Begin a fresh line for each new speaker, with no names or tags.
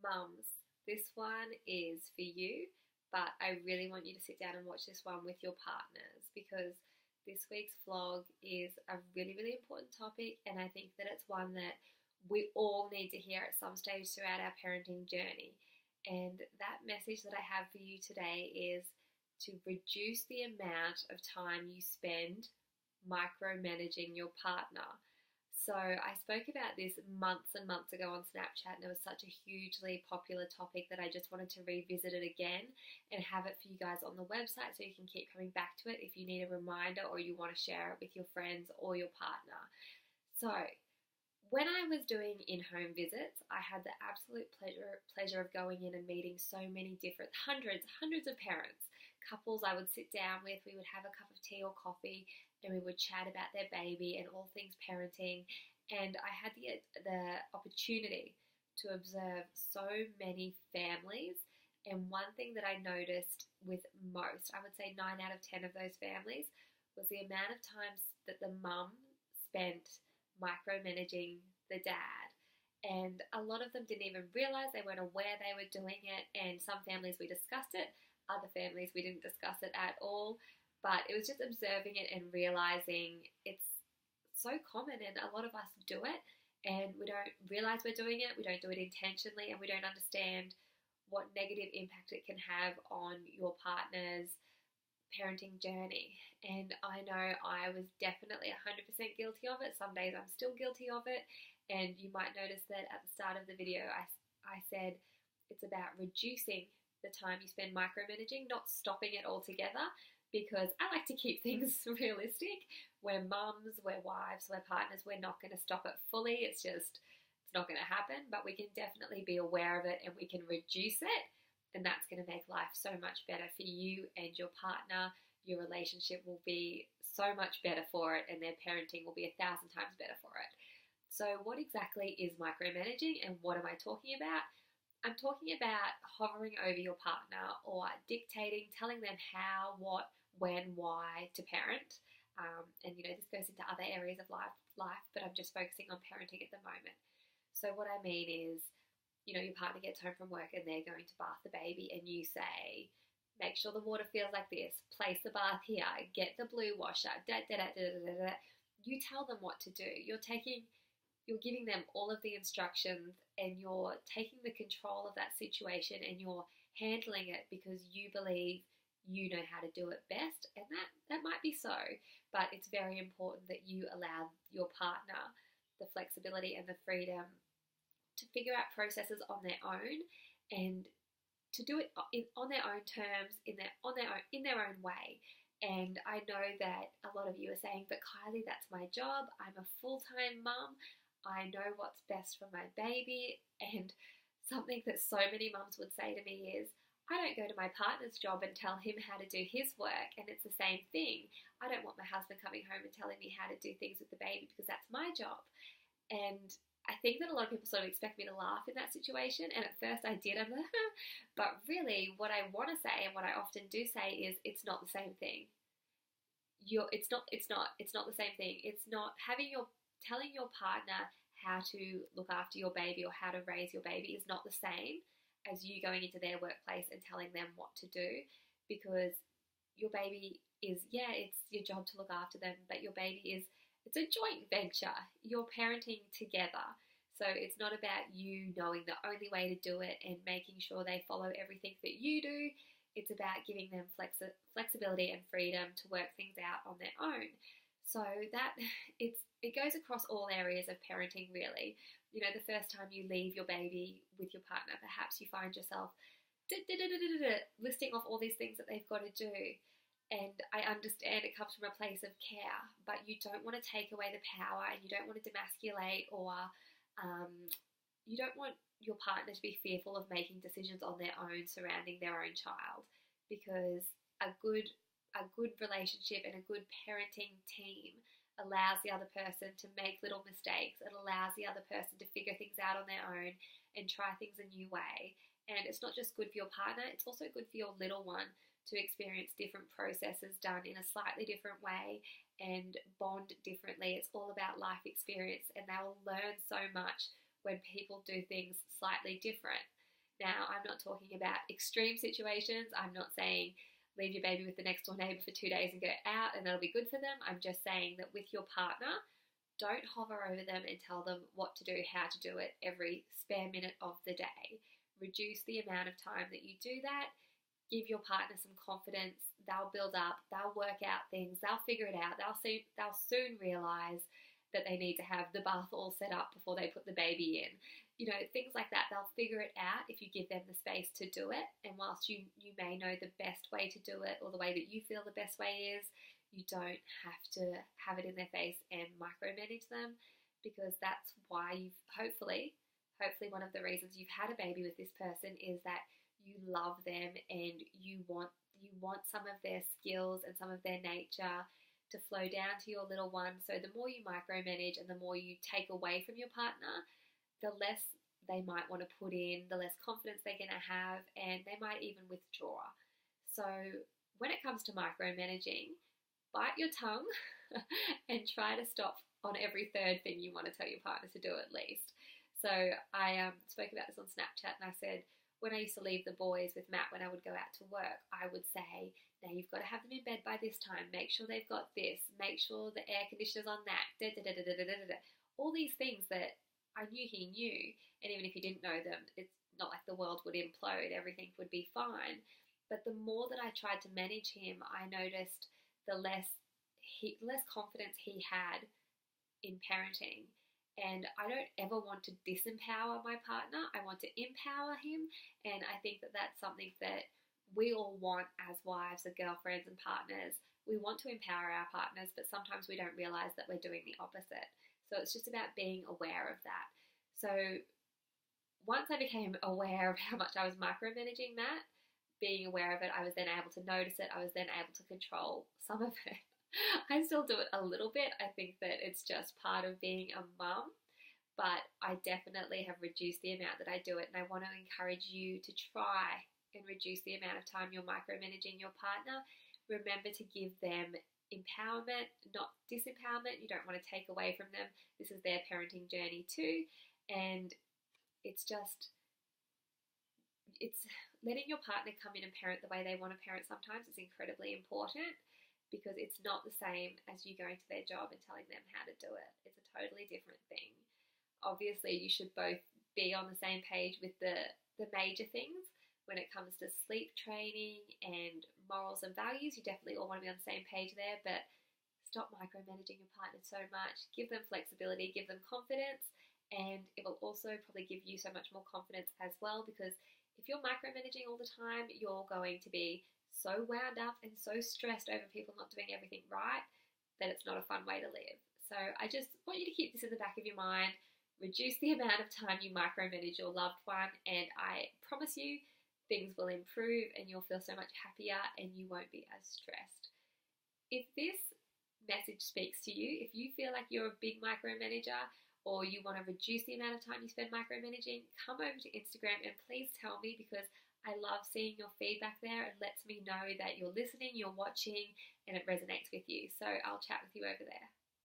Mums, this one is for you, but I really want you to sit down and watch this one with your partners because this week's vlog is a really, really important topic, and I think that it's one that we all need to hear at some stage throughout our parenting journey. And that message that I have for you today is to reduce the amount of time you spend micromanaging your partner. So I spoke about this months and months ago on Snapchat, and it was such a hugely popular topic that I just wanted to revisit it again and have it for you guys on the website so you can keep coming back to it if you need a reminder or you want to share it with your friends or your partner. So when I was doing in-home visits, I had the absolute pleasure of going in and meeting so many different, hundreds of parents. Couples I would sit down with, we would have a cup of tea or coffee, and we would chat about their baby and all things parenting. And I had the opportunity to observe so many families. And one thing that I noticed with most, I would say 9 out of 10 of those families, was the amount of times that the mum spent micromanaging the dad. And a lot of them didn't even realize, they weren't aware they were doing it. And some families we discussed it, other families we didn't discuss it at all. But it was just observing it and realizing it's so common, and a lot of us do it and we don't realize we're doing it, we don't do it intentionally, and we don't understand what negative impact it can have on your partner's parenting journey. And I know I was definitely 100% guilty of it. Some days I'm still guilty of it. And you might notice that at the start of the video I said it's about reducing the time you spend micromanaging, not stopping it altogether, because I like to keep things realistic. We're mums, we're wives, we're partners. We're not going to stop it fully. It's not going to happen, but we can definitely be aware of it and we can reduce it. And that's going to make life so much better for you and your partner. Your relationship will be so much better for it, and their parenting will be 1,000 times better for it. So what exactly is micromanaging, and what am I talking about? I'm talking about hovering over your partner or dictating, telling them how, what, when, why to parent. And this goes into other areas of life, but I'm just focusing on parenting at the moment. So what I mean is, your partner gets home from work and they're going to bath the baby, and you say, make sure the water feels like this, place the bath here, get the blue washer, You tell them what to do. You're giving them all of the instructions, and you're taking the control of that situation, and you're handling it because you believe you know how to do it best. And that might be so, but it's very important that you allow your partner the flexibility and the freedom to figure out processes on their own, and to do it on their own terms, in their own way. And I know that a lot of you are saying, but Kylie, that's my job. I'm a full-time mum. I know what's best for my baby. And something that so many mums would say to me is, I don't go to my partner's job and tell him how to do his work. And it's the same thing. I don't want my husband coming home and telling me how to do things with the baby, because that's my job. And I think that a lot of people sort of expect me to laugh in that situation. And at first I did. I'm like, but really what I want to say, and what I often do say, is it's not the same thing. It's not the same thing. It's not telling your partner how to look after your baby or how to raise your baby is not the same as you going into their workplace and telling them what to do, because your baby is, it's your job to look after them, but your baby it's a joint venture. You're parenting together. So it's not about you knowing the only way to do it and making sure they follow everything that you do. It's about giving them flexibility and freedom to work things out on their own. So that it goes across all areas of parenting, really. The first time you leave your baby with your partner, perhaps you find yourself listing off all these things that they've got to do. And I understand it comes from a place of care, but you don't want to take away the power, and you don't want to demasculate, or you don't want your partner to be fearful of making decisions on their own surrounding their own child, because a good relationship and a good parenting team allows the other person to make little mistakes. It allows the other person to figure things out on their own and try things a new way. And it's not just good for your partner, it's also good for your little one to experience different processes done in a slightly different way and bond differently. It's all about life experience, and they will learn so much when people do things slightly different. Now, I'm not talking about extreme situations. I'm not saying leave your baby with the next door neighbor for 2 days and go out and that'll be good for them. I'm just saying that with your partner, don't hover over them and tell them what to do, how to do it every spare minute of the day. Reduce the amount of time that you do that. Give your partner some confidence. They'll build up. They'll work out things. They'll figure it out. They'll soon realize that they need to have the bath all set up before they put the baby in. You know, things like that. They'll figure it out if you give them the space to do it. And whilst you may know the best way to do it, or the way that you feel the best way is, you don't have to have it in their face and micromanage them, because that's why you've hopefully one of the reasons you've had a baby with this person is that you love them and you want some of their skills and some of their nature to flow down to your little one. So the more you micromanage and the more you take away from your partner, the less they might want to put in, the less confidence they're going to have, and they might even withdraw. So when it comes to micromanaging, bite your tongue and try to stop on every third thing you want to tell your partner to do at least. So I spoke about this on Snapchat, and I said, when I used to leave the boys with Matt when I would go out to work, I would say, now you've got to have them in bed by this time, make sure they've got this, make sure the air conditioner's on that, all these things that I knew he knew, and even if he didn't know them, it's not like the world would implode, everything would be fine. But the more that I tried to manage him, I noticed the less confidence he had in parenting. And I don't ever want to disempower my partner. I want to empower him. And I think that that's something that we all want as wives or girlfriends and partners. We want to empower our partners, but sometimes we don't realize that we're doing the opposite. So it's just about being aware of that. So once I became aware of how much I was micromanaging Matt, being aware of it, I was then able to notice it. I was then able to control some of it. I still do it a little bit. I think that it's just part of being a mum, but I definitely have reduced the amount that I do it, and I want to encourage you to try and reduce the amount of time you're micromanaging your partner. Remember to give them empowerment, not disempowerment. You don't want to take away from them. This is their parenting journey too, and it's letting your partner come in and parent the way they want to parent sometimes is incredibly important, because it's not the same as you going to their job and telling them how to do it. It's a totally different thing. Obviously, you should both be on the same page with the major things. When it comes to sleep training and morals and values, you definitely all want to be on the same page there, but stop micromanaging your partner so much. Give them flexibility, give them confidence, and it will also probably give you so much more confidence as well, because if you're micromanaging all the time, you're going to be so wound up and so stressed over people not doing everything right that it's not a fun way to live. So I just want you to keep this in the back of your mind. Reduce the amount of time you micromanage your loved one, and I promise you things will improve and you'll feel so much happier and you won't be as stressed. If this message speaks to you, if you feel like you're a big micromanager or you want to reduce the amount of time you spend micromanaging, come over to Instagram and please tell me, because I love seeing your feedback there. It lets me know that you're listening, you're watching, and it resonates with you. So I'll chat with you over there.